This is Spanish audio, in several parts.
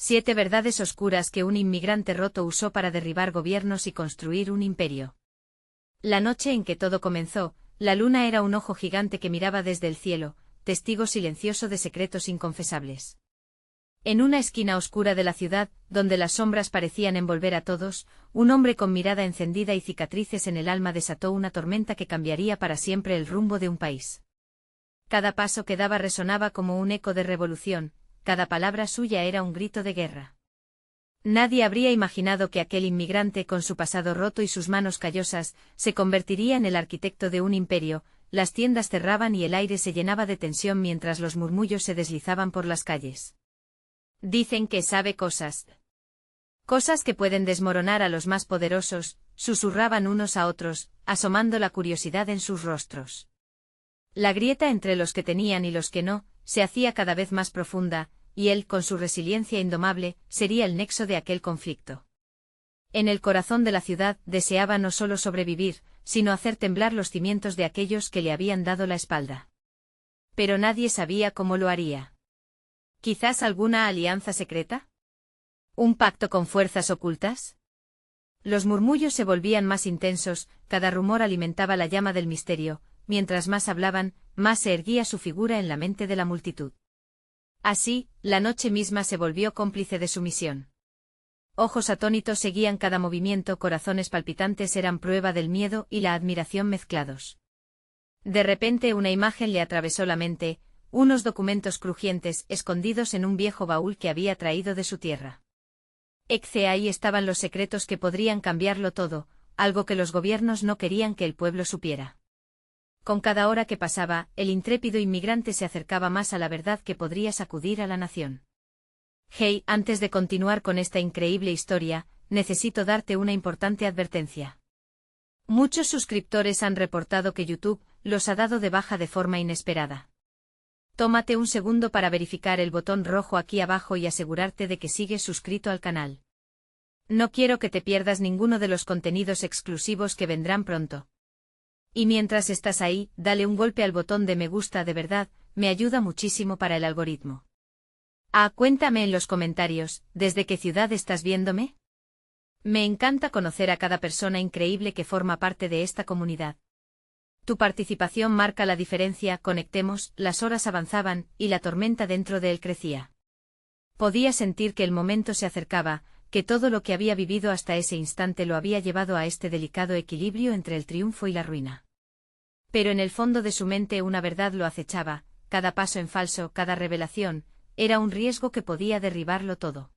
7 verdades oscuras que un inmigrante roto usó para derribar gobiernos y construir un imperio. La noche en que todo comenzó, la luna era un ojo gigante que miraba desde el cielo, testigo silencioso de secretos inconfesables. En una esquina oscura de la ciudad, donde las sombras parecían envolver a todos, un hombre con mirada encendida y cicatrices en el alma desató una tormenta que cambiaría para siempre el rumbo de un país. Cada paso que daba resonaba como un eco de revolución, cada palabra suya era un grito de guerra. Nadie habría imaginado que aquel inmigrante con su pasado roto y sus manos callosas se convertiría en el arquitecto de un imperio. Las tiendas cerraban y el aire se llenaba de tensión mientras los murmullos se deslizaban por las calles. Dicen que sabe cosas. Cosas que pueden desmoronar a los más poderosos, susurraban unos a otros, asomando la curiosidad en sus rostros. La grieta entre los que tenían y los que no, se hacía cada vez más profunda, y él, con su resiliencia indomable, sería el nexo de aquel conflicto. En el corazón de la ciudad, deseaba no solo sobrevivir, sino hacer temblar los cimientos de aquellos que le habían dado la espalda. Pero nadie sabía cómo lo haría. ¿Quizás alguna alianza secreta? ¿Un pacto con fuerzas ocultas? Los murmullos se volvían más intensos, cada rumor alimentaba la llama del misterio, mientras más hablaban, más se erguía su figura en la mente de la multitud. Así, la noche misma se volvió cómplice de su misión. Ojos atónitos seguían cada movimiento, corazones palpitantes eran prueba del miedo y la admiración mezclados. De repente una imagen le atravesó la mente, unos documentos crujientes escondidos en un viejo baúl que había traído de su tierra. Ahí estaban los secretos que podrían cambiarlo todo, algo que los gobiernos no querían que el pueblo supiera. Con cada hora que pasaba, el intrépido inmigrante se acercaba más a la verdad que podría sacudir a la nación. Hey, antes de continuar con esta increíble historia, necesito darte una importante advertencia. Muchos suscriptores han reportado que YouTube los ha dado de baja de forma inesperada. Tómate un segundo para verificar el botón rojo aquí abajo y asegurarte de que sigues suscrito al canal. No quiero que te pierdas ninguno de los contenidos exclusivos que vendrán pronto. Y mientras estás ahí, dale un golpe al botón de me gusta, de verdad, me ayuda muchísimo para el algoritmo. Cuéntame en los comentarios, ¿desde qué ciudad estás viéndome? Me encanta conocer a cada persona increíble que forma parte de esta comunidad. Tu participación marca la diferencia. Conectemos, las horas avanzaban, y la tormenta dentro de él crecía. Podía sentir que el momento se acercaba, que todo lo que había vivido hasta ese instante lo había llevado a este delicado equilibrio entre el triunfo y la ruina. Pero en el fondo de su mente una verdad lo acechaba, cada paso en falso, cada revelación, era un riesgo que podía derribarlo todo.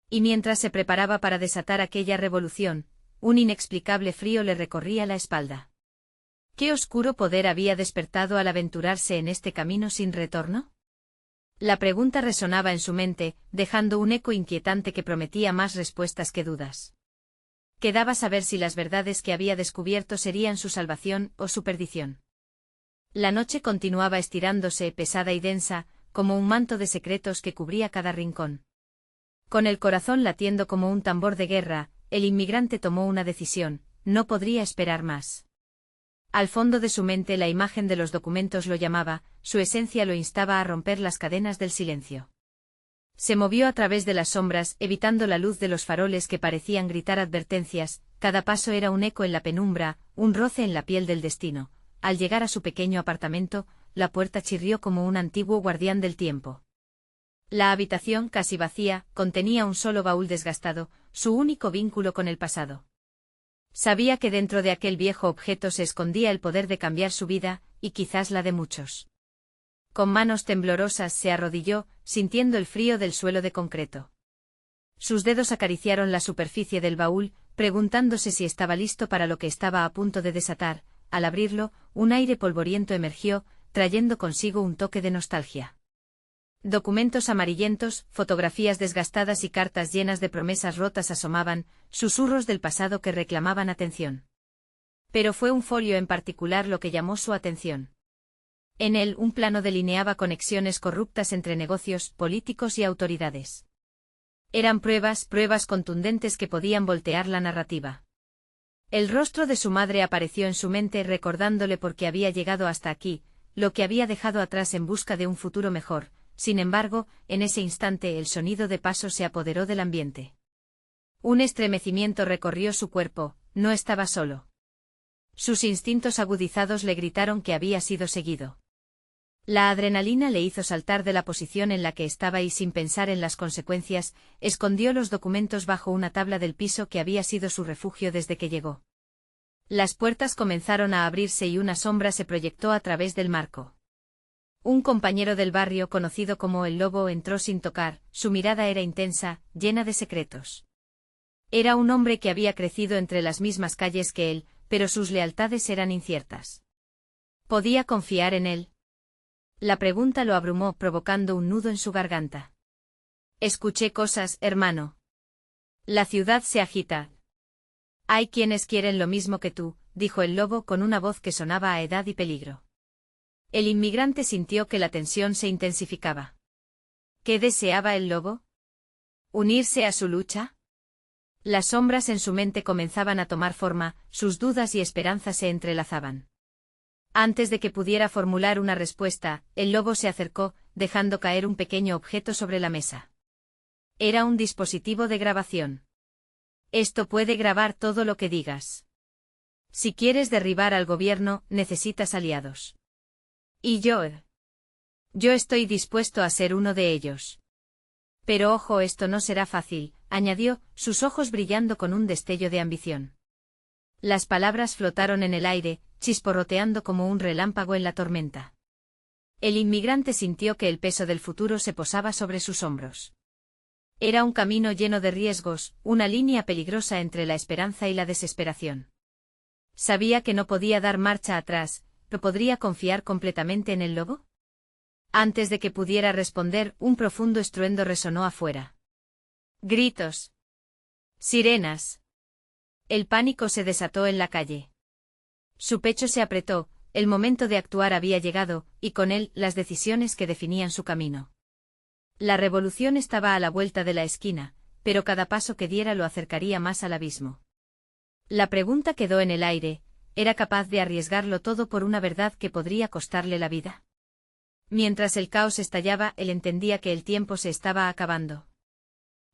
Y mientras se preparaba para desatar aquella revolución, un inexplicable frío le recorría la espalda. ¿Qué oscuro poder había despertado al aventurarse en este camino sin retorno? La pregunta resonaba en su mente, dejando un eco inquietante que prometía más respuestas que dudas. Quedaba saber si las verdades que había descubierto serían su salvación o su perdición. La noche continuaba estirándose, pesada y densa, como un manto de secretos que cubría cada rincón. Con el corazón latiendo como un tambor de guerra, el inmigrante tomó una decisión: no podría esperar más. Al fondo de su mente la imagen de los documentos lo llamaba, su esencia lo instaba a romper las cadenas del silencio. Se movió a través de las sombras, evitando la luz de los faroles que parecían gritar advertencias. Cada paso era un eco en la penumbra, un roce en la piel del destino. Al llegar a su pequeño apartamento, la puerta chirrió como un antiguo guardián del tiempo. La habitación, casi vacía, contenía un solo baúl desgastado, su único vínculo con el pasado. Sabía que dentro de aquel viejo objeto se escondía el poder de cambiar su vida, y quizás la de muchos. Con manos temblorosas se arrodilló, sintiendo el frío del suelo de concreto. Sus dedos acariciaron la superficie del baúl, preguntándose si estaba listo para lo que estaba a punto de desatar. Al abrirlo, un aire polvoriento emergió, trayendo consigo un toque de nostalgia. Documentos amarillentos, fotografías desgastadas y cartas llenas de promesas rotas asomaban, susurros del pasado que reclamaban atención. Pero fue un folio en particular lo que llamó su atención. En él un plano delineaba conexiones corruptas entre negocios, políticos y autoridades. Eran pruebas contundentes que podían voltear la narrativa. El rostro de su madre apareció en su mente recordándole por qué había llegado hasta aquí, lo que había dejado atrás en busca de un futuro mejor, sin embargo, en ese instante el sonido de pasos se apoderó del ambiente. Un estremecimiento recorrió su cuerpo, no estaba solo. Sus instintos agudizados le gritaron que había sido seguido. La adrenalina le hizo saltar de la posición en la que estaba y sin pensar en las consecuencias, escondió los documentos bajo una tabla del piso que había sido su refugio desde que llegó. Las puertas comenzaron a abrirse y una sombra se proyectó a través del marco. Un compañero del barrio conocido como el Lobo entró sin tocar, su mirada era intensa, llena de secretos. Era un hombre que había crecido entre las mismas calles que él, pero sus lealtades eran inciertas. ¿Podía confiar en él? La pregunta lo abrumó, provocando un nudo en su garganta. Escuché cosas, hermano. La ciudad se agita. Hay quienes quieren lo mismo que tú, dijo el Lobo con una voz que sonaba a edad y peligro. El inmigrante sintió que la tensión se intensificaba. ¿Qué deseaba el Lobo? ¿Unirse a su lucha? Las sombras en su mente comenzaban a tomar forma, sus dudas y esperanzas se entrelazaban. Antes de que pudiera formular una respuesta, el Lobo se acercó, dejando caer un pequeño objeto sobre la mesa. Era un dispositivo de grabación. Esto puede grabar todo lo que digas. Si quieres derribar al gobierno, necesitas aliados. Y yo estoy dispuesto a ser uno de ellos. Pero ojo, esto no será fácil, añadió, sus ojos brillando con un destello de ambición. Las palabras flotaron en el aire, chisporroteando como un relámpago en la tormenta. El inmigrante sintió que el peso del futuro se posaba sobre sus hombros. Era un camino lleno de riesgos, una línea peligrosa entre la esperanza y la desesperación. Sabía que no podía dar marcha atrás, ¿pero podría confiar completamente en el Lobo? Antes de que pudiera responder, un profundo estruendo resonó afuera. Gritos. Sirenas. El pánico se desató en la calle. Su pecho se apretó, el momento de actuar había llegado, y con él, las decisiones que definían su camino. La revolución estaba a la vuelta de la esquina, pero cada paso que diera lo acercaría más al abismo. La pregunta quedó en el aire, ¿era capaz de arriesgarlo todo por una verdad que podría costarle la vida? Mientras el caos estallaba, él entendía que el tiempo se estaba acabando.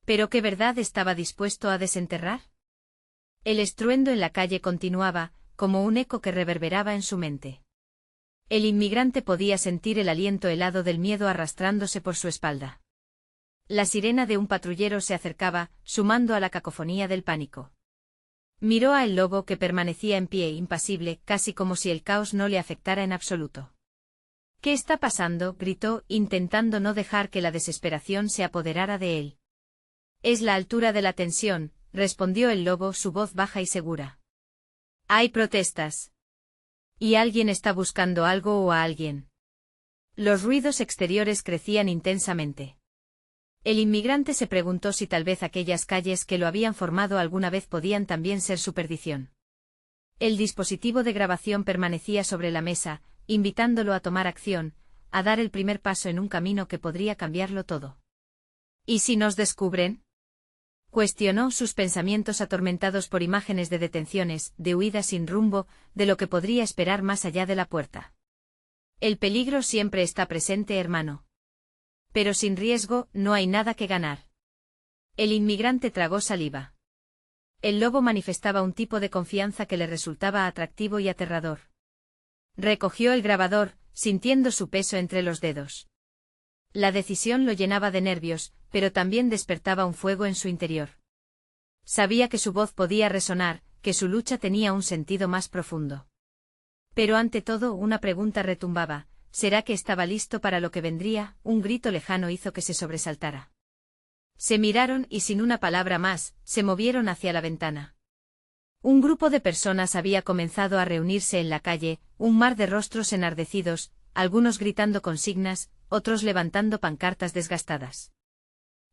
¿Pero qué verdad estaba dispuesto a desenterrar? El estruendo en la calle continuaba, como un eco que reverberaba en su mente. El inmigrante podía sentir el aliento helado del miedo arrastrándose por su espalda. La sirena de un patrullero se acercaba, sumando a la cacofonía del pánico. Miró a el Lobo que permanecía en pie impasible, casi como si el caos no le afectara en absoluto. ¿Qué está pasando?, gritó, intentando no dejar que la desesperación se apoderara de él. Es la altura de la tensión, respondió el Lobo, su voz baja y segura. Hay protestas. Y alguien está buscando algo o a alguien. Los ruidos exteriores crecían intensamente. El inmigrante se preguntó si tal vez aquellas calles que lo habían formado alguna vez podían también ser su perdición. El dispositivo de grabación permanecía sobre la mesa, invitándolo a tomar acción, a dar el primer paso en un camino que podría cambiarlo todo. ¿Y si nos descubren? Cuestionó, sus pensamientos atormentados por imágenes de detenciones, de huidas sin rumbo, de lo que podría esperar más allá de la puerta. El peligro siempre está presente, hermano. Pero sin riesgo, no hay nada que ganar. El inmigrante tragó saliva. El Lobo manifestaba un tipo de confianza que le resultaba atractivo y aterrador. Recogió el grabador, sintiendo su peso entre los dedos. La decisión lo llenaba de nervios, pero también despertaba un fuego en su interior. Sabía que su voz podía resonar, que su lucha tenía un sentido más profundo. Pero ante todo una pregunta retumbaba, ¿será que estaba listo para lo que vendría? Un grito lejano hizo que se sobresaltara. Se miraron y sin una palabra más, se movieron hacia la ventana. Un grupo de personas había comenzado a reunirse en la calle, un mar de rostros enardecidos, algunos gritando consignas, otros levantando pancartas desgastadas.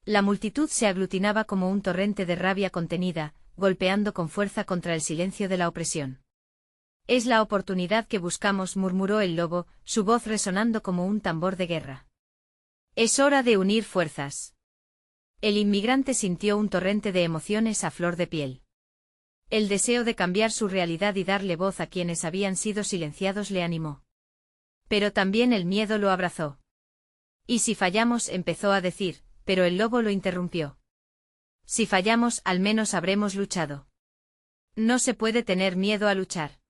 La multitud se aglutinaba como un torrente de rabia contenida, golpeando con fuerza contra el silencio de la opresión. Es la oportunidad que buscamos, murmuró el Lobo, su voz resonando como un tambor de guerra. Es hora de unir fuerzas. El inmigrante sintió un torrente de emociones a flor de piel. El deseo de cambiar su realidad y darle voz a quienes habían sido silenciados le animó. Pero también el miedo lo abrazó. Y si fallamos, empezó a decir, pero el lobo lo interrumpió. Si fallamos, al menos habremos luchado. No se puede tener miedo a luchar.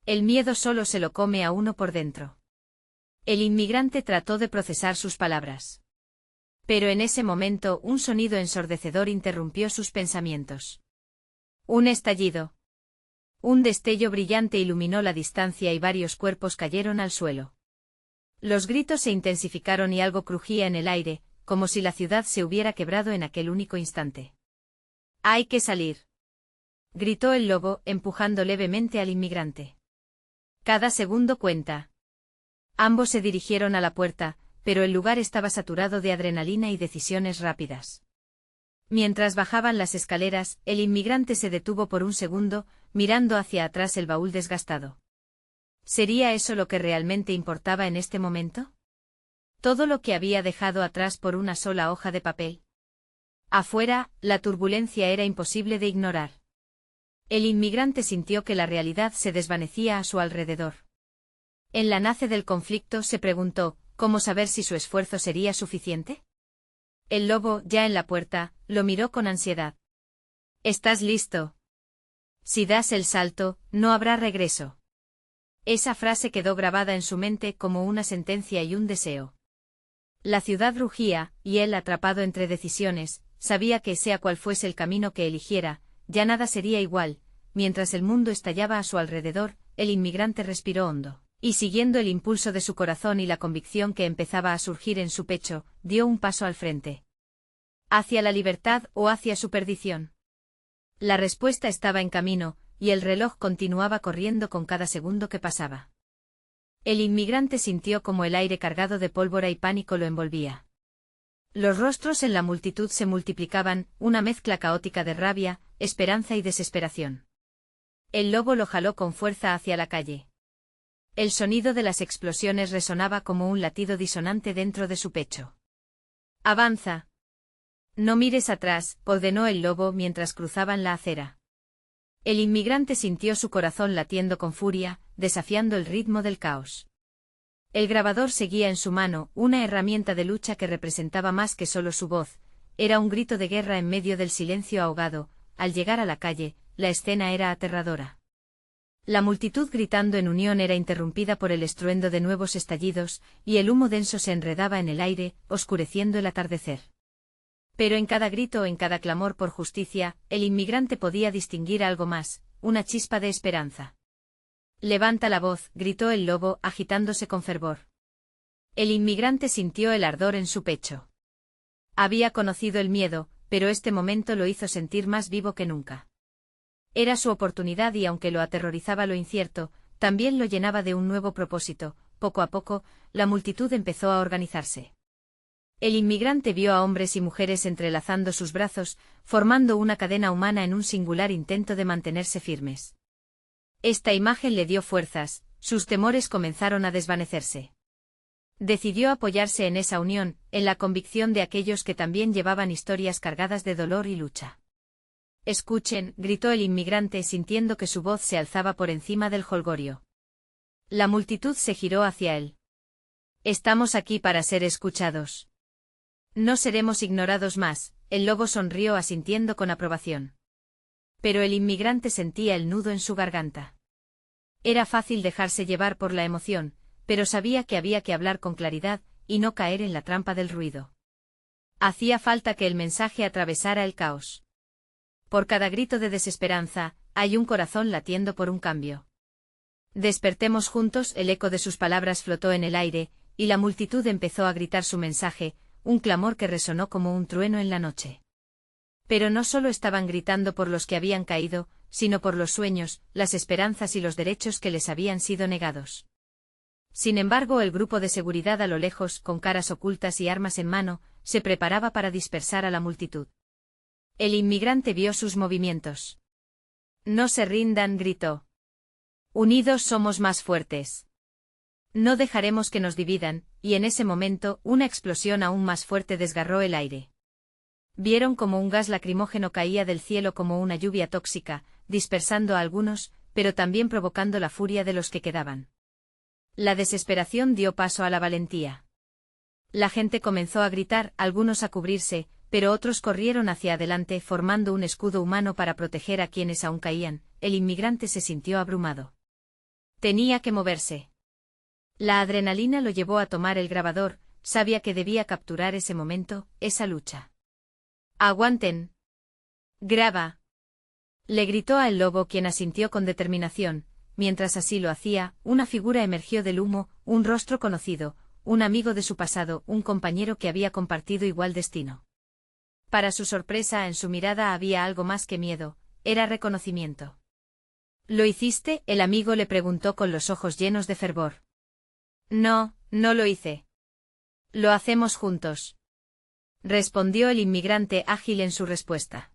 El miedo solo se lo come a uno por dentro. El inmigrante trató de procesar sus palabras. Pero en ese momento un sonido ensordecedor interrumpió sus pensamientos. Un estallido. Un destello brillante iluminó la distancia y varios cuerpos cayeron al suelo. Los gritos se intensificaron y algo crujía en el aire, como si la ciudad se hubiera quebrado en aquel único instante. «Hay que salir», gritó el lobo, empujando levemente al inmigrante. «Cada segundo cuenta». Ambos se dirigieron a la puerta, pero el lugar estaba saturado de adrenalina y decisiones rápidas. Mientras bajaban las escaleras, el inmigrante se detuvo por un segundo, mirando hacia atrás el baúl desgastado. ¿Sería eso lo que realmente importaba en este momento? ¿Todo lo que había dejado atrás por una sola hoja de papel? Afuera, la turbulencia era imposible de ignorar. El inmigrante sintió que la realidad se desvanecía a su alrededor. En la nace del conflicto se preguntó, ¿cómo saber si su esfuerzo sería suficiente? El lobo, ya en la puerta, lo miró con ansiedad. ¿Estás listo? Si das el salto, no habrá regreso. Esa frase quedó grabada en su mente como una sentencia y un deseo. La ciudad rugía, y él, atrapado entre decisiones, sabía que sea cual fuese el camino que eligiera, ya nada sería igual. Mientras el mundo estallaba a su alrededor, el inmigrante respiró hondo, y siguiendo el impulso de su corazón y la convicción que empezaba a surgir en su pecho, dio un paso al frente. ¿Hacia la libertad o hacia su perdición? La respuesta estaba en camino, y el reloj continuaba corriendo con cada segundo que pasaba. El inmigrante sintió como el aire cargado de pólvora y pánico lo envolvía. Los rostros en la multitud se multiplicaban, una mezcla caótica de rabia, esperanza y desesperación. El lobo lo jaló con fuerza hacia la calle. El sonido de las explosiones resonaba como un latido disonante dentro de su pecho. «Avanza. No mires atrás», ordenó el lobo mientras cruzaban la acera. El inmigrante sintió su corazón latiendo con furia, desafiando el ritmo del caos. El grabador seguía en su mano, una herramienta de lucha que representaba más que solo su voz, era un grito de guerra en medio del silencio ahogado. Al llegar a la calle, la escena era aterradora. La multitud gritando en unión era interrumpida por el estruendo de nuevos estallidos, y el humo denso se enredaba en el aire, oscureciendo el atardecer. Pero en cada grito, en cada clamor por justicia, el inmigrante podía distinguir algo más, una chispa de esperanza. «Levanta la voz», gritó el lobo, agitándose con fervor. El inmigrante sintió el ardor en su pecho. Había conocido el miedo, pero este momento lo hizo sentir más vivo que nunca. Era su oportunidad y aunque lo aterrorizaba lo incierto, también lo llenaba de un nuevo propósito. Poco a poco, la multitud empezó a organizarse. El inmigrante vio a hombres y mujeres entrelazando sus brazos, formando una cadena humana en un singular intento de mantenerse firmes. Esta imagen le dio fuerzas, sus temores comenzaron a desvanecerse. Decidió apoyarse en esa unión, en la convicción de aquellos que también llevaban historias cargadas de dolor y lucha. «Escuchen», gritó el inmigrante sintiendo que su voz se alzaba por encima del jolgorio. La multitud se giró hacia él. «Estamos aquí para ser escuchados. No seremos ignorados más», el lobo sonrió asintiendo con aprobación. Pero el inmigrante sentía el nudo en su garganta. Era fácil dejarse llevar por la emoción, pero sabía que había que hablar con claridad, y no caer en la trampa del ruido. Hacía falta que el mensaje atravesara el caos. Por cada grito de desesperanza, hay un corazón latiendo por un cambio. «Despertemos juntos», el eco de sus palabras flotó en el aire, y la multitud empezó a gritar su mensaje, un clamor que resonó como un trueno en la noche. Pero no solo estaban gritando por los que habían caído, sino por los sueños, las esperanzas y los derechos que les habían sido negados. Sin embargo, el grupo de seguridad a lo lejos, con caras ocultas y armas en mano, se preparaba para dispersar a la multitud. El inmigrante vio sus movimientos. «No se rindan», gritó. «Unidos somos más fuertes. No dejaremos que nos dividan», y en ese momento, una explosión aún más fuerte desgarró el aire. Vieron como un gas lacrimógeno caía del cielo como una lluvia tóxica, dispersando a algunos, pero también provocando la furia de los que quedaban. La desesperación dio paso a la valentía. La gente comenzó a gritar, algunos a cubrirse, pero otros corrieron hacia adelante formando un escudo humano para proteger a quienes aún caían. El inmigrante se sintió abrumado. Tenía que moverse. La adrenalina lo llevó a tomar el grabador, sabía que debía capturar ese momento, esa lucha. ¡Aguanten! ¡Graba! Le gritó a el lobo, quien asintió con determinación. Mientras así lo hacía, una figura emergió del humo, un rostro conocido, un amigo de su pasado, un compañero que había compartido igual destino. Para su sorpresa, en su mirada había algo más que miedo, era reconocimiento. ¿Lo hiciste? El amigo le preguntó con los ojos llenos de fervor. No, no lo hice. Lo hacemos juntos. Respondió el inmigrante ágil en su respuesta.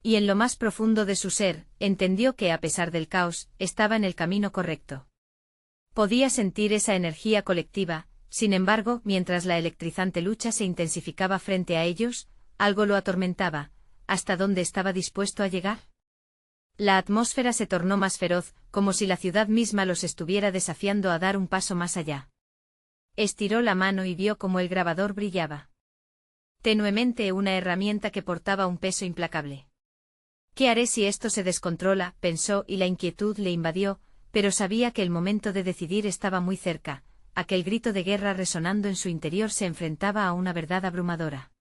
Y en lo más profundo de su ser, entendió que a pesar del caos, estaba en el camino correcto. Podía sentir esa energía colectiva, sin embargo, mientras la electrizante lucha se intensificaba frente a ellos, algo lo atormentaba. ¿Hasta dónde estaba dispuesto a llegar? La atmósfera se tornó más feroz, como si la ciudad misma los estuviera desafiando a dar un paso más allá. Estiró la mano y vio cómo el grabador brillaba. Tenuemente, una herramienta que portaba un peso implacable. ¿Qué haré si esto se descontrola?, pensó, y la inquietud le invadió, pero sabía que el momento de decidir estaba muy cerca. Aquel grito de guerra resonando en su interior se enfrentaba a una verdad abrumadora.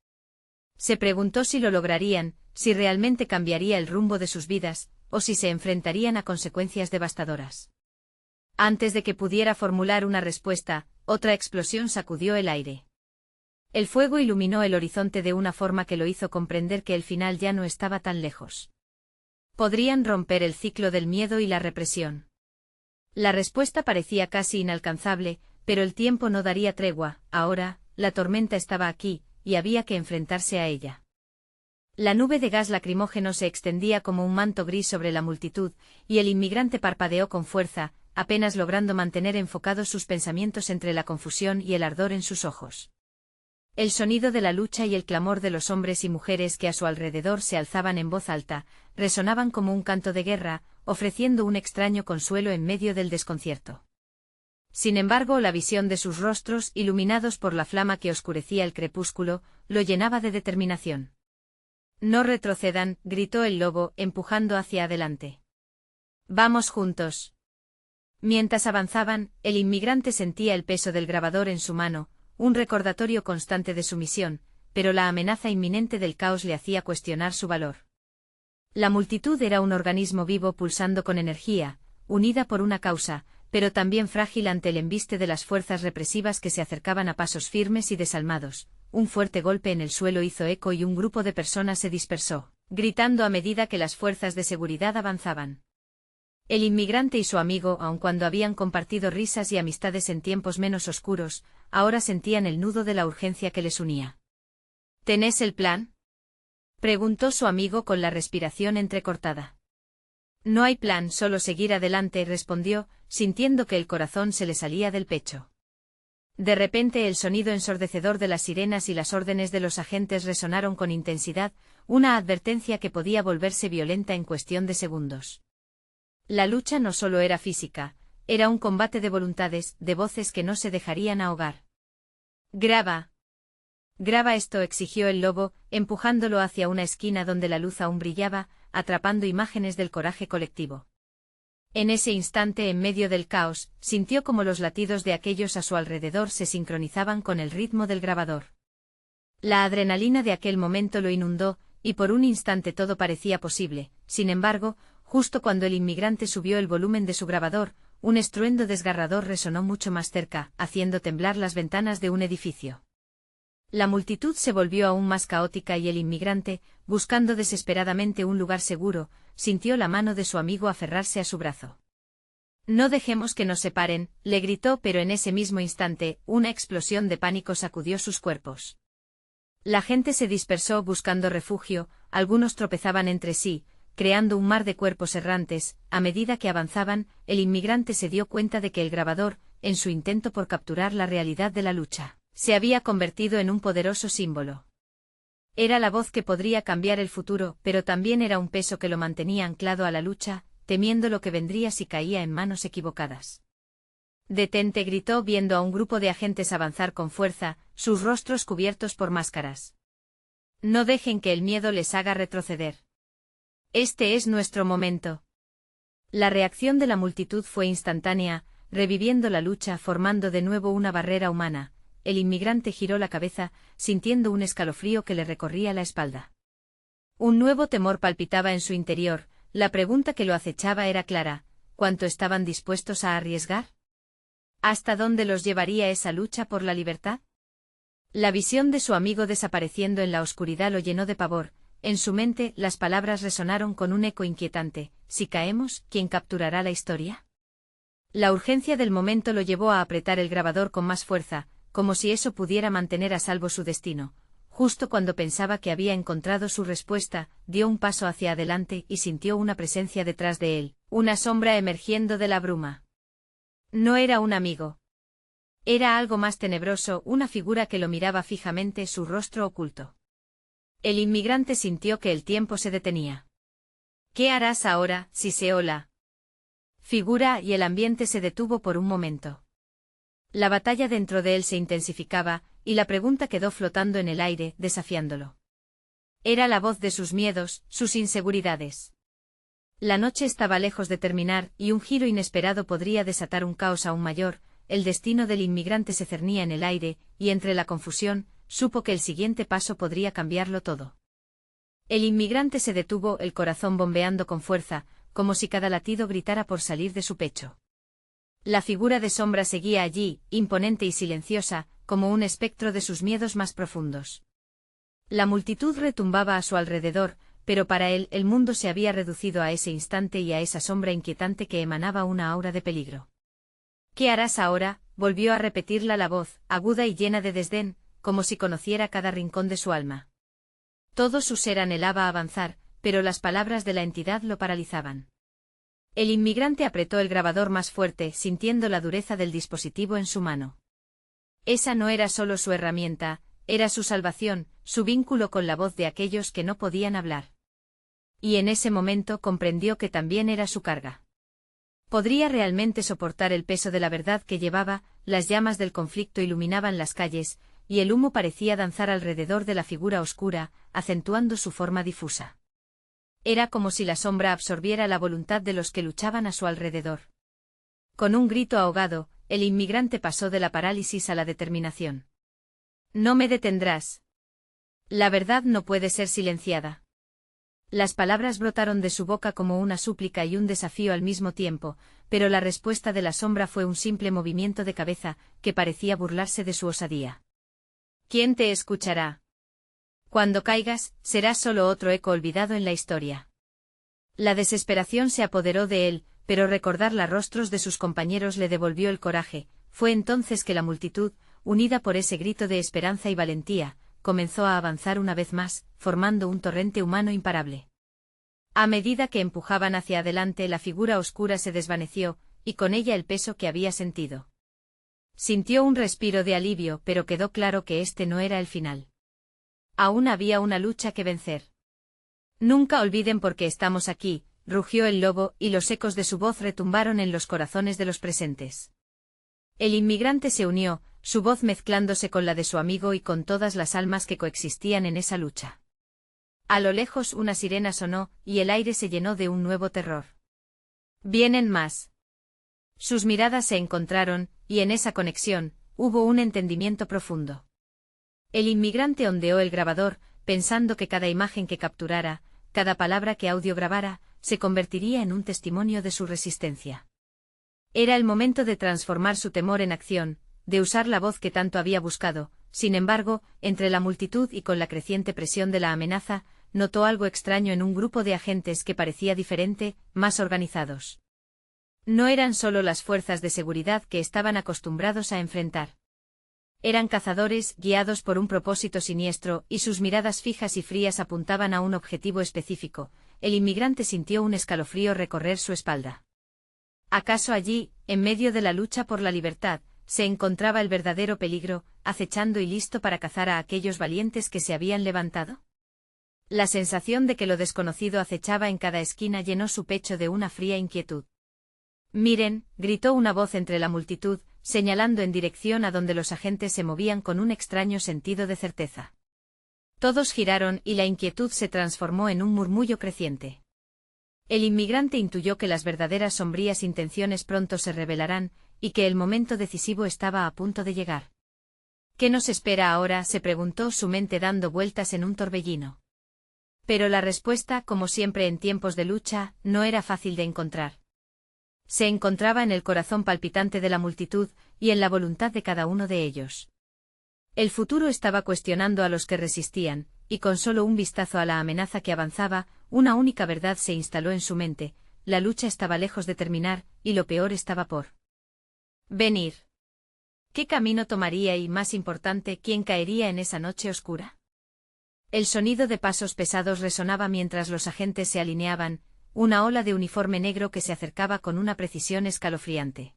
Se preguntó si lo lograrían, si realmente cambiaría el rumbo de sus vidas, o si se enfrentarían a consecuencias devastadoras. Antes de que pudiera formular una respuesta, otra explosión sacudió el aire. El fuego iluminó el horizonte de una forma que lo hizo comprender que el final ya no estaba tan lejos. Podrían romper el ciclo del miedo y la represión. La respuesta parecía casi inalcanzable, pero el tiempo no daría tregua. Ahora, la tormenta estaba aquí, y había que enfrentarse a ella. La nube de gas lacrimógeno se extendía como un manto gris sobre la multitud, y el inmigrante parpadeó con fuerza, apenas logrando mantener enfocados sus pensamientos entre la confusión y el ardor en sus ojos. El sonido de la lucha y el clamor de los hombres y mujeres que a su alrededor se alzaban en voz alta, resonaban como un canto de guerra, ofreciendo un extraño consuelo en medio del desconcierto. Sin embargo, la visión de sus rostros, iluminados por la flama que oscurecía el crepúsculo, lo llenaba de determinación. «No retrocedan», gritó el lobo, empujando hacia adelante. «Vamos juntos». Mientras avanzaban, el inmigrante sentía el peso del grabador en su mano, un recordatorio constante de su misión, pero la amenaza inminente del caos le hacía cuestionar su valor. La multitud era un organismo vivo pulsando con energía, unida por una causa, pero también frágil ante el embiste de las fuerzas represivas que se acercaban a pasos firmes y desalmados. Un fuerte golpe en el suelo hizo eco y un grupo de personas se dispersó, gritando a medida que las fuerzas de seguridad avanzaban. El inmigrante y su amigo, aun cuando habían compartido risas y amistades en tiempos menos oscuros, ahora sentían el nudo de la urgencia que les unía. ¿Tenés el plan?, preguntó su amigo con la respiración entrecortada. No hay plan, solo seguir adelante, respondió, sintiendo que el corazón se le salía del pecho. De repente el sonido ensordecedor de las sirenas y las órdenes de los agentes resonaron con intensidad, una advertencia que podía volverse violenta en cuestión de segundos. La lucha no solo era física, era un combate de voluntades, de voces que no se dejarían ahogar. «Graba. Graba esto», exigió el lobo, empujándolo hacia una esquina donde la luz aún brillaba, atrapando imágenes del coraje colectivo. En ese instante, en medio del caos, sintió como los latidos de aquellos a su alrededor se sincronizaban con el ritmo del grabador. La adrenalina de aquel momento lo inundó, y por un instante todo parecía posible. Sin embargo, justo cuando el inmigrante subió el volumen de su grabador, un estruendo desgarrador resonó mucho más cerca, haciendo temblar las ventanas de un edificio. La multitud se volvió aún más caótica y el inmigrante, buscando desesperadamente un lugar seguro, sintió la mano de su amigo aferrarse a su brazo. «No dejemos que nos separen», le gritó, pero en ese mismo instante, una explosión de pánico sacudió sus cuerpos. La gente se dispersó buscando refugio, algunos tropezaban entre sí, creando un mar de cuerpos errantes. A medida que avanzaban, el inmigrante se dio cuenta de que el grabador, en su intento por capturar la realidad de la lucha, se había convertido en un poderoso símbolo. Era la voz que podría cambiar el futuro, pero también era un peso que lo mantenía anclado a la lucha, temiendo lo que vendría si caía en manos equivocadas. Detente, gritó viendo a un grupo de agentes avanzar con fuerza, sus rostros cubiertos por máscaras. No dejen que el miedo les haga retroceder. Este es nuestro momento. La reacción de la multitud fue instantánea, reviviendo la lucha, formando de nuevo una barrera humana. El inmigrante giró la cabeza, sintiendo un escalofrío que le recorría la espalda. Un nuevo temor palpitaba en su interior, la pregunta que lo acechaba era clara: ¿cuánto estaban dispuestos a arriesgar? ¿Hasta dónde los llevaría esa lucha por la libertad? La visión de su amigo desapareciendo en la oscuridad lo llenó de pavor. En su mente, las palabras resonaron con un eco inquietante: si caemos, ¿quién capturará la historia? La urgencia del momento lo llevó a apretar el grabador con más fuerza, como si eso pudiera mantener a salvo su destino. Justo cuando pensaba que había encontrado su respuesta, dio un paso hacia adelante y sintió una presencia detrás de él, una sombra emergiendo de la bruma. No era un amigo. Era algo más tenebroso, una figura que lo miraba fijamente, su rostro oculto. El inmigrante sintió que el tiempo se detenía. ¿Qué harás ahora, Siseola? Figura, y el ambiente se detuvo por un momento. La batalla dentro de él se intensificaba, y la pregunta quedó flotando en el aire, desafiándolo. Era la voz de sus miedos, sus inseguridades. La noche estaba lejos de terminar, y un giro inesperado podría desatar un caos aún mayor. El destino del inmigrante se cernía en el aire, y entre la confusión, supo que el siguiente paso podría cambiarlo todo. El inmigrante se detuvo, el corazón bombeando con fuerza, como si cada latido gritara por salir de su pecho. La figura de sombra seguía allí, imponente y silenciosa, como un espectro de sus miedos más profundos. La multitud retumbaba a su alrededor, pero para él el mundo se había reducido a ese instante y a esa sombra inquietante que emanaba una aura de peligro. ¿Qué harás ahora?, volvió a repetirla la voz, aguda y llena de desdén, como si conociera cada rincón de su alma. Todo su ser anhelaba avanzar, pero las palabras de la entidad lo paralizaban. El inmigrante apretó el grabador más fuerte, sintiendo la dureza del dispositivo en su mano. Esa no era solo su herramienta, era su salvación, su vínculo con la voz de aquellos que no podían hablar. Y en ese momento comprendió que también era su carga. ¿Podría realmente soportar el peso de la verdad que llevaba? Las llamas del conflicto iluminaban las calles, y el humo parecía danzar alrededor de la figura oscura, acentuando su forma difusa. Era como si la sombra absorbiera la voluntad de los que luchaban a su alrededor. Con un grito ahogado, el inmigrante pasó de la parálisis a la determinación. No me detendrás. La verdad no puede ser silenciada. Las palabras brotaron de su boca como una súplica y un desafío al mismo tiempo, pero la respuesta de la sombra fue un simple movimiento de cabeza, que parecía burlarse de su osadía. ¿Quién te escuchará? Cuando caigas, serás solo otro eco olvidado en la historia. La desesperación se apoderó de él, pero recordar los rostros de sus compañeros le devolvió el coraje. Fue entonces que la multitud, unida por ese grito de esperanza y valentía, comenzó a avanzar una vez más, formando un torrente humano imparable. A medida que empujaban hacia adelante, la figura oscura se desvaneció, y con ella el peso que había sentido. Sintió un respiro de alivio, pero quedó claro que este no era el final. Aún había una lucha que vencer. Nunca olviden por qué estamos aquí, rugió el lobo, y los ecos de su voz retumbaron en los corazones de los presentes. El inmigrante se unió, su voz mezclándose con la de su amigo y con todas las almas que coexistían en esa lucha. A lo lejos una sirena sonó, y el aire se llenó de un nuevo terror. Vienen más. Sus miradas se encontraron, y en esa conexión, hubo un entendimiento profundo. El inmigrante ondeó el grabador, pensando que cada imagen que capturara, cada palabra que audio grabara, se convertiría en un testimonio de su resistencia. Era el momento de transformar su temor en acción, de usar la voz que tanto había buscado. Sin embargo, entre la multitud y con la creciente presión de la amenaza, notó algo extraño en un grupo de agentes que parecía diferente, más organizados. No eran solo las fuerzas de seguridad que estaban acostumbrados a enfrentar. Eran cazadores, guiados por un propósito siniestro, y sus miradas fijas y frías apuntaban a un objetivo específico. El inmigrante sintió un escalofrío recorrer su espalda. ¿Acaso allí, en medio de la lucha por la libertad, se encontraba el verdadero peligro, acechando y listo para cazar a aquellos valientes que se habían levantado? La sensación de que lo desconocido acechaba en cada esquina llenó su pecho de una fría inquietud. Miren, gritó una voz entre la multitud, señalando en dirección a donde los agentes se movían con un extraño sentido de certeza. Todos giraron y la inquietud se transformó en un murmullo creciente. El inmigrante intuyó que las verdaderas sombrías intenciones pronto se revelarán, y que el momento decisivo estaba a punto de llegar. ¿Qué nos espera ahora?, se preguntó, su mente dando vueltas en un torbellino. Pero la respuesta, como siempre en tiempos de lucha, no era fácil de encontrar. Se encontraba en el corazón palpitante de la multitud, y en la voluntad de cada uno de ellos. El futuro estaba cuestionando a los que resistían, y con solo un vistazo a la amenaza que avanzaba, una única verdad se instaló en su mente: la lucha estaba lejos de terminar, y lo peor estaba por venir. ¿Qué camino tomaría y, más importante, quién caería en esa noche oscura? El sonido de pasos pesados resonaba mientras los agentes se alineaban, una ola de uniforme negro que se acercaba con una precisión escalofriante.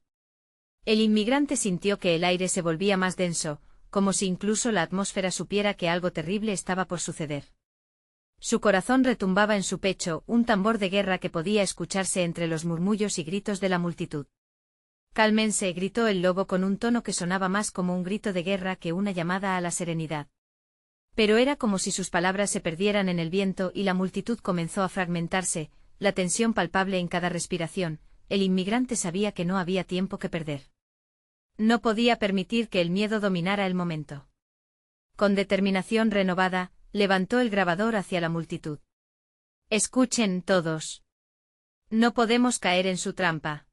El inmigrante sintió que el aire se volvía más denso, como si incluso la atmósfera supiera que algo terrible estaba por suceder. Su corazón retumbaba en su pecho, un tambor de guerra que podía escucharse entre los murmullos y gritos de la multitud. «Cálmense», gritó el lobo con un tono que sonaba más como un grito de guerra que una llamada a la serenidad. Pero era como si sus palabras se perdieran en el viento y la multitud comenzó a fragmentarse, la tensión palpable en cada respiración. El inmigrante sabía que no había tiempo que perder. No podía permitir que el miedo dominara el momento. Con determinación renovada, levantó el grabador hacia la multitud. «Escuchen todos. No podemos caer en su trampa.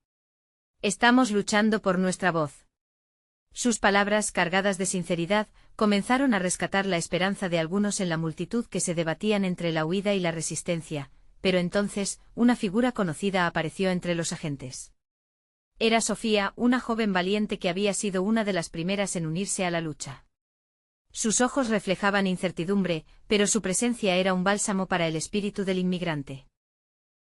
Estamos luchando por nuestra voz». Sus palabras, cargadas de sinceridad, comenzaron a rescatar la esperanza de algunos en la multitud que se debatían entre la huida y la resistencia, pero entonces, una figura conocida apareció entre los agentes. Era Sofía, una joven valiente que había sido una de las primeras en unirse a la lucha. Sus ojos reflejaban incertidumbre, pero su presencia era un bálsamo para el espíritu del inmigrante.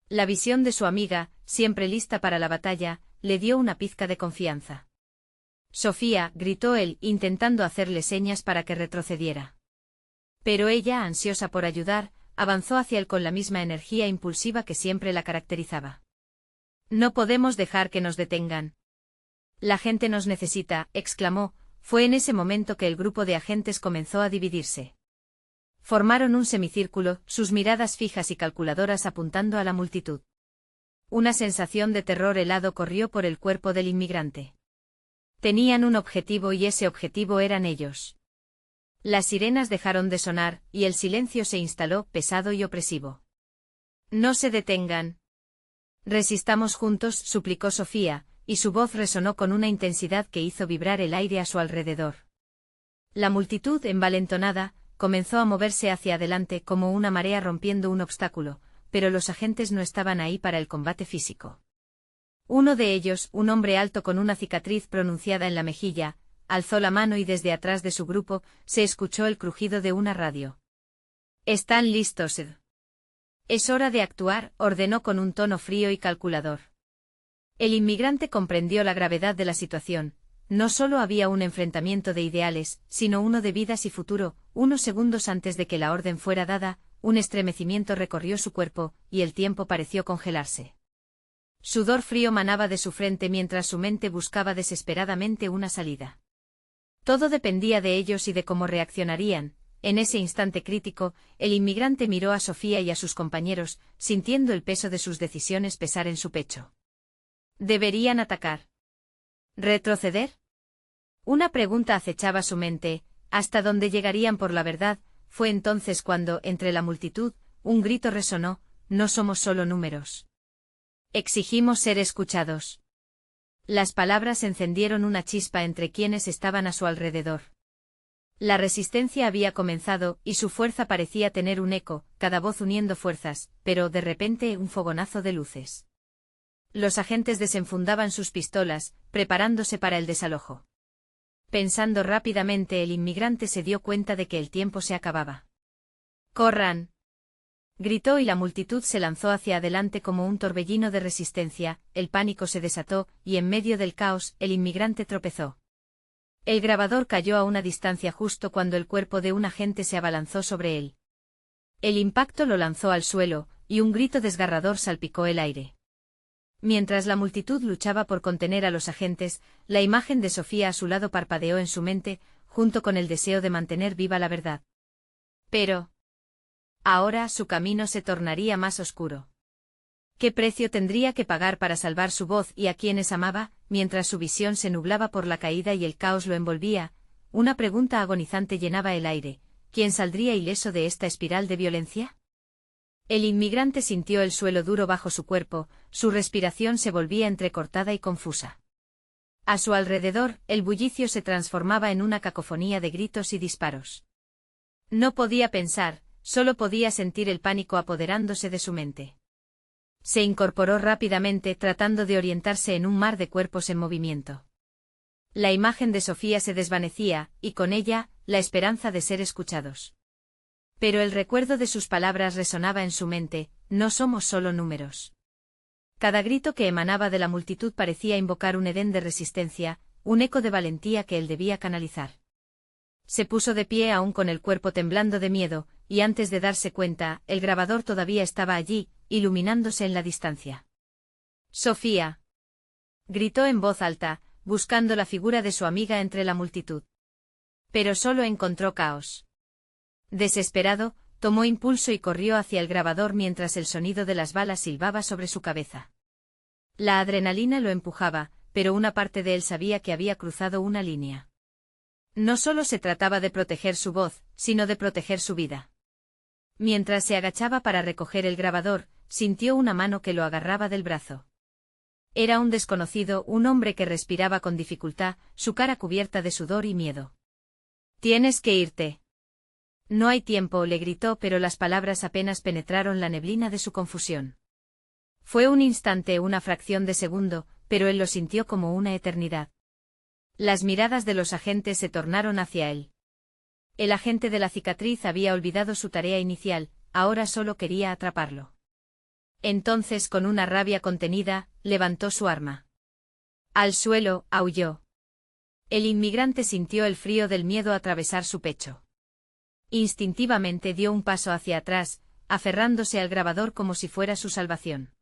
La visión de su amiga, siempre lista para la batalla, le dio una pizca de confianza. «Sofía», gritó él, intentando hacerle señas para que retrocediera. Pero ella, ansiosa por ayudar, avanzó hacia él con la misma energía impulsiva que siempre la caracterizaba. «No podemos dejar que nos detengan. La gente nos necesita», exclamó. Fue en ese momento que el grupo de agentes comenzó a dividirse. Formaron un semicírculo, sus miradas fijas y calculadoras apuntando a la multitud. Una sensación de terror helado corrió por el cuerpo del inmigrante. Tenían un objetivo y ese objetivo eran ellos. Las sirenas dejaron de sonar, y el silencio se instaló, pesado y opresivo. «No se detengan. Resistamos juntos», suplicó Sofía, y su voz resonó con una intensidad que hizo vibrar el aire a su alrededor. La multitud, envalentonada, comenzó a moverse hacia adelante como una marea rompiendo un obstáculo, pero los agentes no estaban ahí para el combate físico. Uno de ellos, un hombre alto con una cicatriz pronunciada en la mejilla, alzó la mano y desde atrás de su grupo se escuchó el crujido de una radio. «¿Están listos?» «Es hora de actuar», ordenó con un tono frío y calculador. El inmigrante comprendió la gravedad de la situación. No solo había un enfrentamiento de ideales, sino uno de vidas y futuro. Unos segundos antes de que la orden fuera dada, un estremecimiento recorrió su cuerpo, y el tiempo pareció congelarse. Sudor frío manaba de su frente mientras su mente buscaba desesperadamente una salida. Todo dependía de ellos y de cómo reaccionarían. En ese instante crítico, el inmigrante miró a Sofía y a sus compañeros, sintiendo el peso de sus decisiones pesar en su pecho. ¿Deberían atacar? ¿Retroceder? Una pregunta acechaba su mente. ¿Hasta dónde llegarían por la verdad? Fue entonces cuando, entre la multitud, un grito resonó: «No somos solo números. Exigimos ser escuchados». Las palabras encendieron una chispa entre quienes estaban a su alrededor. La resistencia había comenzado, y su fuerza parecía tener un eco, cada voz uniendo fuerzas, pero de repente un fogonazo de luces. Los agentes desenfundaban sus pistolas, preparándose para el desalojo. Pensando rápidamente, el inmigrante se dio cuenta de que el tiempo se acababa. «¡Corran!», gritó, y la multitud se lanzó hacia adelante como un torbellino de resistencia. El pánico se desató, y en medio del caos, el inmigrante tropezó. El grabador cayó a una distancia justo cuando el cuerpo de un agente se abalanzó sobre él. El impacto lo lanzó al suelo, y un grito desgarrador salpicó el aire. Mientras la multitud luchaba por contener a los agentes, la imagen de Sofía a su lado parpadeó en su mente, junto con el deseo de mantener viva la verdad. Pero ahora su camino se tornaría más oscuro. ¿Qué precio tendría que pagar para salvar su voz y a quienes amaba, mientras su visión se nublaba por la caída y el caos lo envolvía? Una pregunta agonizante llenaba el aire. ¿Quién saldría ileso de esta espiral de violencia? El inmigrante sintió el suelo duro bajo su cuerpo, su respiración se volvía entrecortada y confusa. A su alrededor, el bullicio se transformaba en una cacofonía de gritos y disparos. No podía pensar, solo podía sentir el pánico apoderándose de su mente. Se incorporó rápidamente tratando de orientarse en un mar de cuerpos en movimiento. La imagen de Sofía se desvanecía, y con ella, la esperanza de ser escuchados. Pero el recuerdo de sus palabras resonaba en su mente: no somos solo números. Cada grito que emanaba de la multitud parecía invocar un edén de resistencia, un eco de valentía que él debía canalizar. Se puso de pie aún con el cuerpo temblando de miedo, y antes de darse cuenta, el grabador todavía estaba allí, iluminándose en la distancia. «Sofía», gritó en voz alta, buscando la figura de su amiga entre la multitud. Pero solo encontró caos. Desesperado, tomó impulso y corrió hacia el grabador mientras el sonido de las balas silbaba sobre su cabeza. La adrenalina lo empujaba, pero una parte de él sabía que había cruzado una línea. No solo se trataba de proteger su voz, sino de proteger su vida. Mientras se agachaba para recoger el grabador, sintió una mano que lo agarraba del brazo. Era un desconocido, un hombre que respiraba con dificultad, su cara cubierta de sudor y miedo. «Tienes que irte». «No hay tiempo», le gritó, pero las palabras apenas penetraron la neblina de su confusión. Fue un instante, una fracción de segundo, pero él lo sintió como una eternidad. Las miradas de los agentes se tornaron hacia él. El agente de la cicatriz había olvidado su tarea inicial, ahora solo quería atraparlo. Entonces, con una rabia contenida, levantó su arma. «Al suelo», aulló. El inmigrante sintió el frío del miedo atravesar su pecho. Instintivamente dio un paso hacia atrás, aferrándose al grabador como si fuera su salvación.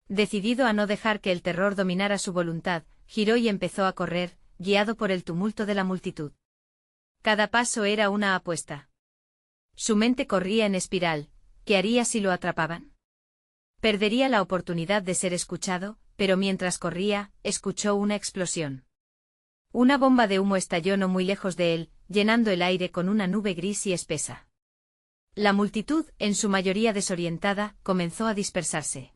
Decidido a no dejar que el terror dominara su voluntad, giró y empezó a correr, guiado por el tumulto de la multitud. Cada paso era una apuesta. Su mente corría en espiral. ¿Qué haría si lo atrapaban? Perdería la oportunidad de ser escuchado, pero mientras corría, escuchó una explosión. Una bomba de humo estalló no muy lejos de él, llenando el aire con una nube gris y espesa. La multitud, en su mayoría desorientada, comenzó a dispersarse.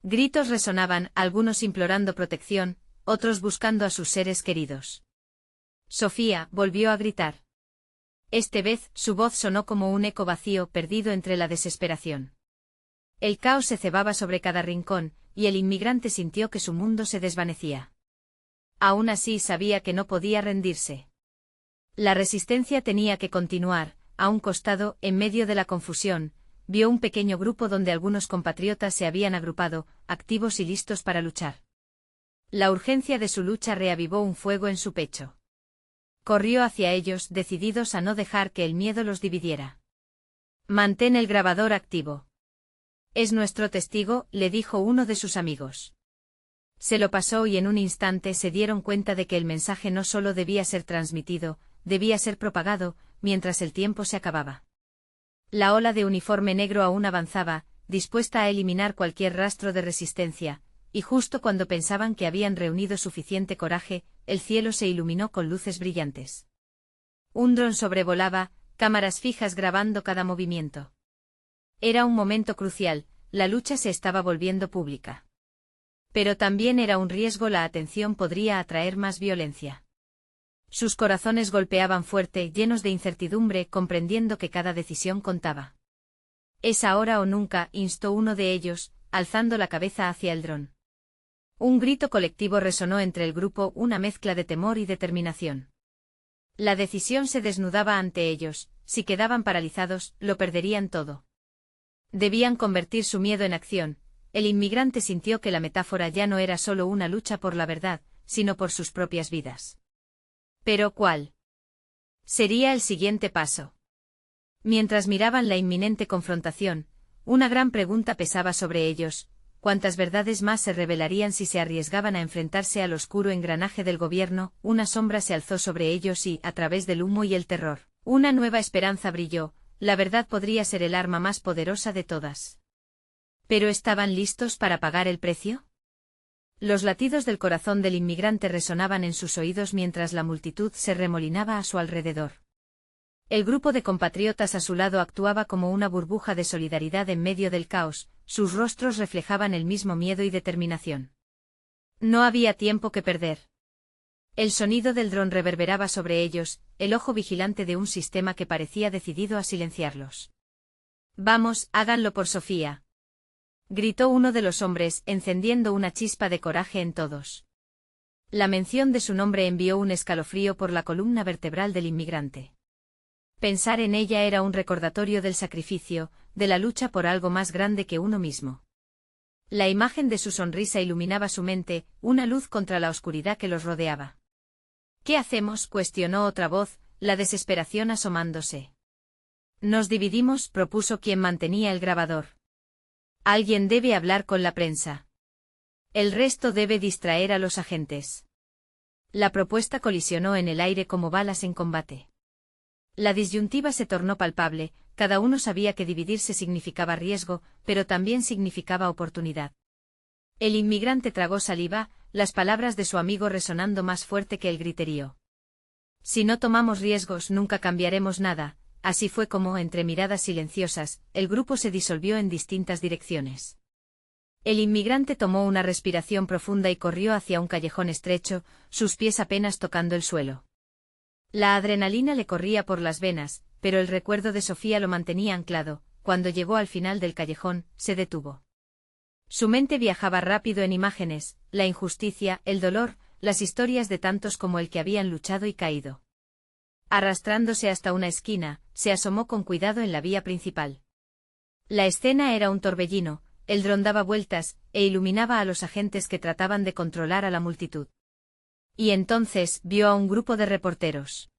Gritos resonaban, algunos implorando protección, otros buscando a sus seres queridos. Sofía volvió a gritar. Esta vez, su voz sonó como un eco vacío perdido entre la desesperación. El caos se cebaba sobre cada rincón, y el inmigrante sintió que su mundo se desvanecía. Aún así sabía que no podía rendirse. La resistencia tenía que continuar. A un costado, en medio de la confusión, vio un pequeño grupo donde algunos compatriotas se habían agrupado, activos y listos para luchar. La urgencia de su lucha reavivó un fuego en su pecho. Corrió hacia ellos, decididos a no dejar que el miedo los dividiera. «Mantén el grabador activo. Es nuestro testigo», le dijo uno de sus amigos. Se lo pasó y en un instante se dieron cuenta de que el mensaje no solo debía ser transmitido, debía ser propagado, mientras el tiempo se acababa. La ola de uniforme negro aún avanzaba, dispuesta a eliminar cualquier rastro de resistencia, y justo cuando pensaban que habían reunido suficiente coraje, el cielo se iluminó con luces brillantes. Un dron sobrevolaba, cámaras fijas grabando cada movimiento. Era un momento crucial, la lucha se estaba volviendo pública. Pero también era un riesgo, la atención podría atraer más violencia. Sus corazones golpeaban fuerte, llenos de incertidumbre, comprendiendo que cada decisión contaba. «Es ahora o nunca», instó uno de ellos, alzando la cabeza hacia el dron. Un grito colectivo resonó entre el grupo, una mezcla de temor y determinación. La decisión se desnudaba ante ellos, si quedaban paralizados, lo perderían todo. Debían convertir su miedo en acción. El inmigrante sintió que la metáfora ya no era solo una lucha por la verdad, sino por sus propias vidas. Pero ¿cuál sería el siguiente paso? Mientras miraban la inminente confrontación, una gran pregunta pesaba sobre ellos: cuántas verdades más se revelarían si se arriesgaban a enfrentarse al oscuro engranaje del gobierno. Una sombra se alzó sobre ellos y, a través del humo y el terror, una nueva esperanza brilló. La verdad podría ser el arma más poderosa de todas. ¿Pero estaban listos para pagar el precio? Los latidos del corazón del inmigrante resonaban en sus oídos mientras la multitud se remolinaba a su alrededor. El grupo de compatriotas a su lado actuaba como una burbuja de solidaridad en medio del caos, sus rostros reflejaban el mismo miedo y determinación. No había tiempo que perder. El sonido del dron reverberaba sobre ellos, el ojo vigilante de un sistema que parecía decidido a silenciarlos. «Vamos, háganlo por Sofía», gritó uno de los hombres, encendiendo una chispa de coraje en todos. La mención de su nombre envió un escalofrío por la columna vertebral del inmigrante. Pensar en ella era un recordatorio del sacrificio, de la lucha por algo más grande que uno mismo. La imagen de su sonrisa iluminaba su mente, una luz contra la oscuridad que los rodeaba. «¿Qué hacemos?», cuestionó otra voz, la desesperación asomándose. «Nos dividimos», propuso quien mantenía el grabador. «Alguien debe hablar con la prensa. El resto debe distraer a los agentes». La propuesta colisionó en el aire como balas en combate. La disyuntiva se tornó palpable, cada uno sabía que dividirse significaba riesgo, pero también significaba oportunidad. El inmigrante tragó saliva, las palabras de su amigo resonando más fuerte que el griterío. «Si no tomamos riesgos nunca cambiaremos nada». Así fue como, entre miradas silenciosas, el grupo se disolvió en distintas direcciones. El inmigrante tomó una respiración profunda y corrió hacia un callejón estrecho, sus pies apenas tocando el suelo. La adrenalina le corría por las venas, pero el recuerdo de Sofía lo mantenía anclado. Cuando llegó al final del callejón, se detuvo. Su mente viajaba rápido en imágenes, la injusticia, el dolor, las historias de tantos como el que habían luchado y caído. Arrastrándose hasta una esquina, se asomó con cuidado en la vía principal. La escena era un torbellino, el dron daba vueltas, e iluminaba a los agentes que trataban de controlar a la multitud. Y entonces vio a un grupo de reporteros.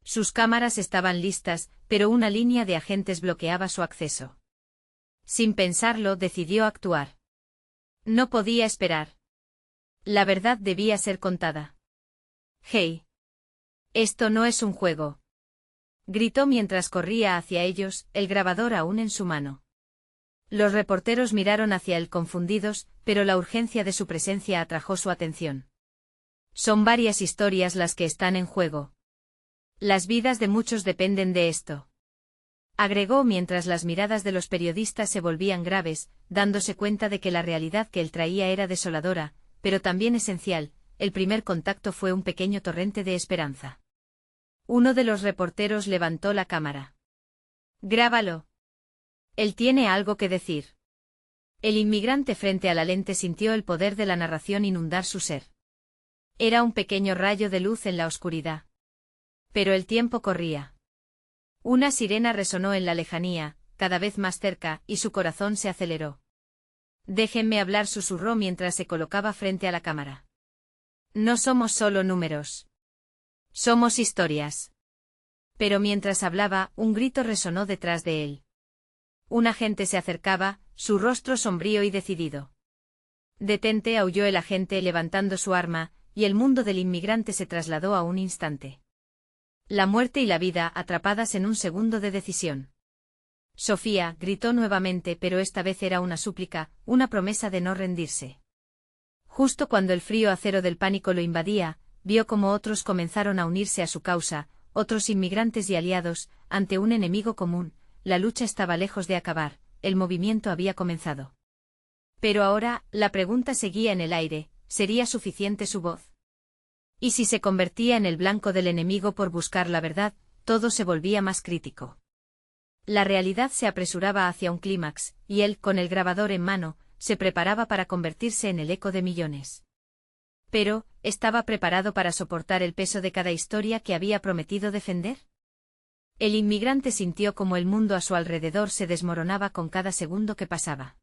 Sus cámaras estaban listas, pero una línea de agentes bloqueaba su acceso. Sin pensarlo, decidió actuar. No podía esperar. La verdad debía ser contada. «Hey. Esto no es un juego», gritó mientras corría hacia ellos, el grabador aún en su mano. Los reporteros miraron hacia él confundidos, pero la urgencia de su presencia atrajo su atención. «Son varias historias las que están en juego. Las vidas de muchos dependen de esto», agregó mientras las miradas de los periodistas se volvían graves, dándose cuenta de que la realidad que él traía era desoladora, pero también esencial. El primer contacto fue un pequeño torrente de esperanza. Uno de los reporteros levantó la cámara. «Grábalo. Él tiene algo que decir». El inmigrante frente a la lente sintió el poder de la narración inundar su ser. Era un pequeño rayo de luz en la oscuridad. Pero el tiempo corría. Una sirena resonó en la lejanía, cada vez más cerca, y su corazón se aceleró. «Déjenme hablar», susurró mientras se colocaba frente a la cámara. «No somos solo números. Somos historias». Pero mientras hablaba, un grito resonó detrás de él. Un agente se acercaba, su rostro sombrío y decidido. «Detente», aulló el agente levantando su arma, y el mundo del inmigrante se trasladó a un instante. La muerte y la vida atrapadas en un segundo de decisión. «Sofía», gritó nuevamente, pero esta vez era una súplica, una promesa de no rendirse. Justo cuando el frío acero del pánico lo invadía, vio cómo otros comenzaron a unirse a su causa, otros inmigrantes y aliados, ante un enemigo común. La lucha estaba lejos de acabar, el movimiento había comenzado. Pero ahora, la pregunta seguía en el aire, ¿sería suficiente su voz? Y si se convertía en el blanco del enemigo por buscar la verdad, todo se volvía más crítico. La realidad se apresuraba hacia un clímax, y él, con el grabador en mano, se preparaba para convertirse en el eco de millones. Pero, ¿estaba preparado para soportar el peso de cada historia que había prometido defender? El inmigrante sintió como el mundo a su alrededor se desmoronaba con cada segundo que pasaba.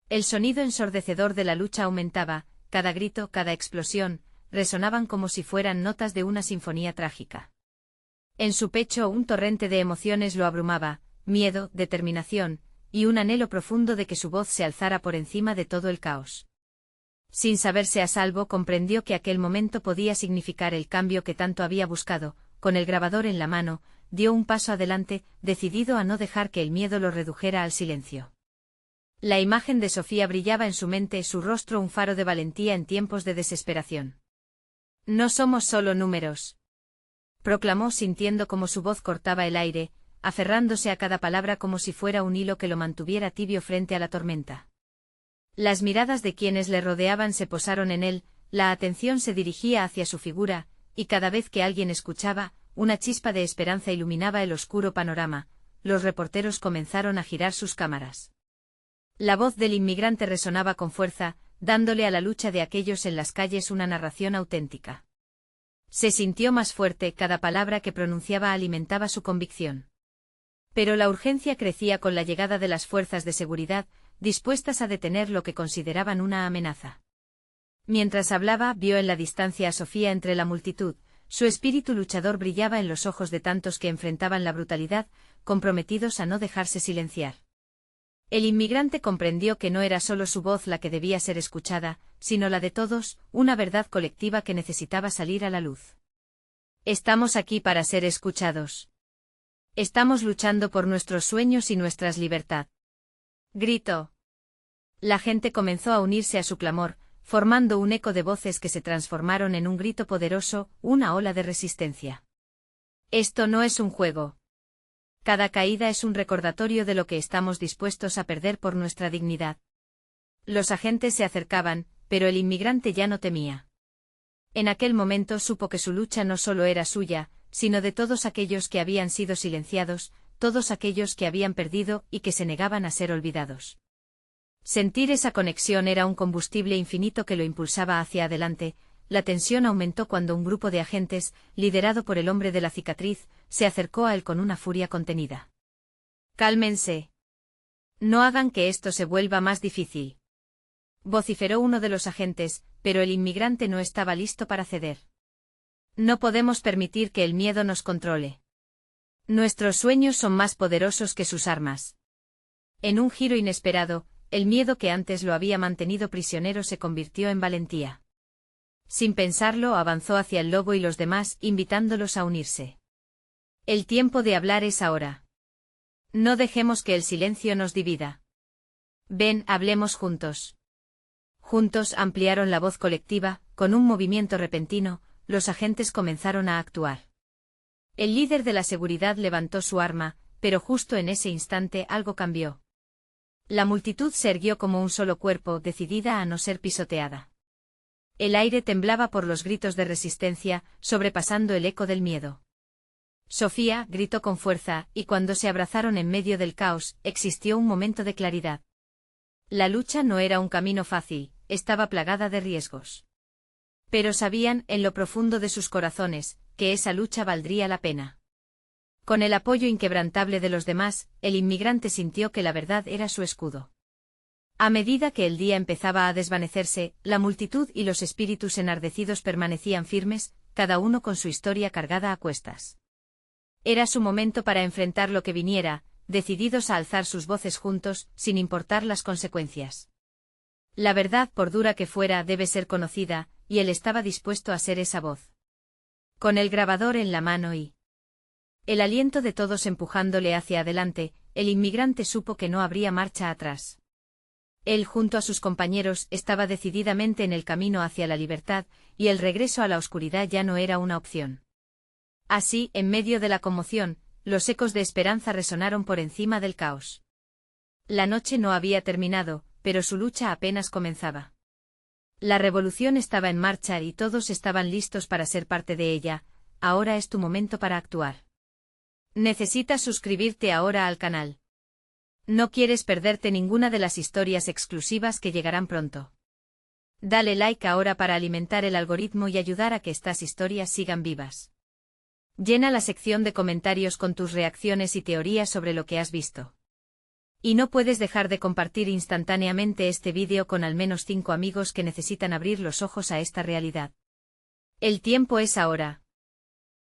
El sonido ensordecedor de la lucha aumentaba, cada grito, cada explosión, resonaban como si fueran notas de una sinfonía trágica. En su pecho un torrente de emociones lo abrumaba, miedo, determinación, y un anhelo profundo de que su voz se alzara por encima de todo el caos. Sin saberse a salvo, comprendió que aquel momento podía significar el cambio que tanto había buscado. Con el grabador en la mano, dio un paso adelante, decidido a no dejar que el miedo lo redujera al silencio. La imagen de Sofía brillaba en su mente, su rostro un faro de valentía en tiempos de desesperación. «No somos solo números», proclamó sintiendo cómo su voz cortaba el aire, aferrándose a cada palabra como si fuera un hilo que lo mantuviera tibio frente a la tormenta. Las miradas de quienes le rodeaban se posaron en él, la atención se dirigía hacia su figura, y cada vez que alguien escuchaba, una chispa de esperanza iluminaba el oscuro panorama. Los reporteros comenzaron a girar sus cámaras. La voz del inmigrante resonaba con fuerza, dándole a la lucha de aquellos en las calles una narración auténtica. Se sintió más fuerte, cada palabra que pronunciaba alimentaba su convicción. Pero la urgencia crecía con la llegada de las fuerzas de seguridad, dispuestas a detener lo que consideraban una amenaza. Mientras hablaba, vio en la distancia a Sofía entre la multitud. Su espíritu luchador brillaba en los ojos de tantos que enfrentaban la brutalidad, comprometidos a no dejarse silenciar. El inmigrante comprendió que no era solo su voz la que debía ser escuchada, sino la de todos, una verdad colectiva que necesitaba salir a la luz. «Estamos aquí para ser escuchados. Estamos luchando por nuestros sueños y nuestras libertad», gritó. La gente comenzó a unirse a su clamor, formando un eco de voces que se transformaron en un grito poderoso, una ola de resistencia. «Esto no es un juego. Cada caída es un recordatorio de lo que estamos dispuestos a perder por nuestra dignidad». Los agentes se acercaban, pero el inmigrante ya no temía. En aquel momento supo que su lucha no solo era suya, sino de todos aquellos que habían sido silenciados, todos aquellos que habían perdido y que se negaban a ser olvidados. Sentir esa conexión era un combustible infinito que lo impulsaba hacia adelante. La tensión aumentó cuando un grupo de agentes, liderado por el hombre de la cicatriz, se acercó a él con una furia contenida. «Cálmense. No hagan que esto se vuelva más difícil», vociferó uno de los agentes, pero el inmigrante no estaba listo para ceder. «No podemos permitir que el miedo nos controle. Nuestros sueños son más poderosos que sus armas». En un giro inesperado, el miedo que antes lo había mantenido prisionero se convirtió en valentía. Sin pensarlo, avanzó hacia el lobo y los demás, invitándolos a unirse. «El tiempo de hablar es ahora. No dejemos que el silencio nos divida. Ven, hablemos juntos». Juntos ampliaron la voz colectiva, con un movimiento repentino, los agentes comenzaron a actuar. El líder de la seguridad levantó su arma, pero justo en ese instante algo cambió. La multitud se erguió como un solo cuerpo, decidida a no ser pisoteada. El aire temblaba por los gritos de resistencia, sobrepasando el eco del miedo. «Sofía», gritó con fuerza, y cuando se abrazaron en medio del caos, existió un momento de claridad. La lucha no era un camino fácil, estaba plagada de riesgos. Pero sabían, en lo profundo de sus corazones, que esa lucha valdría la pena. Con el apoyo inquebrantable de los demás, el inmigrante sintió que la verdad era su escudo. A medida que el día empezaba a desvanecerse, la multitud y los espíritus enardecidos permanecían firmes, cada uno con su historia cargada a cuestas. Era su momento para enfrentar lo que viniera, decididos a alzar sus voces juntos, sin importar las consecuencias. La verdad, por dura que fuera, debe ser conocida, y él estaba dispuesto a ser esa voz. Con el grabador en la mano y el aliento de todos empujándole hacia adelante, el inmigrante supo que no habría marcha atrás. Él, junto a sus compañeros, estaba decididamente en el camino hacia la libertad, y el regreso a la oscuridad ya no era una opción. Así, en medio de la conmoción, los ecos de esperanza resonaron por encima del caos. La noche no había terminado, pero su lucha apenas comenzaba. La revolución estaba en marcha y todos estaban listos para ser parte de ella. Ahora es tu momento para actuar. Necesitas suscribirte ahora al canal. No quieres perderte ninguna de las historias exclusivas que llegarán pronto. Dale like ahora para alimentar el algoritmo y ayudar a que estas historias sigan vivas. Llena la sección de comentarios con tus reacciones y teorías sobre lo que has visto. Y no puedes dejar de compartir instantáneamente este vídeo con al menos 5 amigos que necesitan abrir los ojos a esta realidad. El tiempo es ahora.